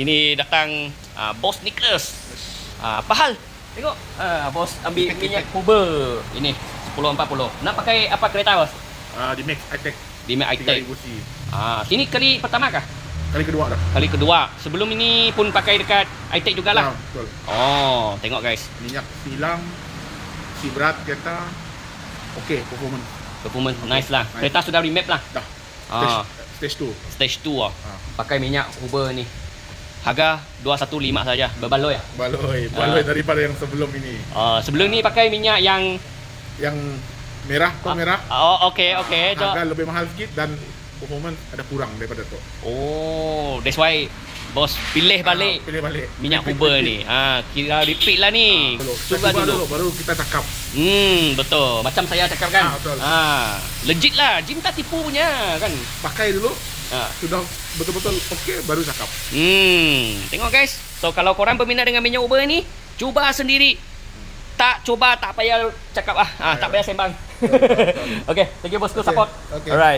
Ini datang Bos Nicholas. Apa hal? Tengok, bos ambil minyak Kuba. Ini 1040. Nak pakai apa kereta, bos? Di Max High-Tech Di Mac High-Tech. 3000 cc. Ini kali pertama kah? Kali kedua dah. Kali kedua. Sebelum ini pun pakai dekat High-Tech jugalah. Betul. Oh, tengok guys. Minyak silang, si berat kereta. Okey, performance. Performance nice lah. Nice. Kereta sudah remap lah. Dah. Ah, Stage 2. stage 2 lah. Ah. Pakai minyak Kuba ni. Harga 215 saja. Berbaloi ya? Baloi daripada yang sebelum ini. Sebelum ni pakai minyak yang Yang merah, tong merah. Oh, okey. Harga lebih mahal sikit dan performance ada kurang daripada tu. Oh, that's why bos pilih balik Pilih balik. minyak Repeat, Kuba repeat. ni. Kira repeat lah ni. Coba Cuba dulu dulu. baru kita cakap. Betul. Macam saya cakap kan. Betul. Legit lah. Jim tak tipu punya kan. Pakai dulu. Ah. Sudah betul-betul okey baru cakap. Tengok guys. So kalau korang berminat dengan minyak Kuba ni, cuba sendiri. Tak cuba tak payah cakap tak payah sembang. Okay, thank you bosku support. Okay. Alright.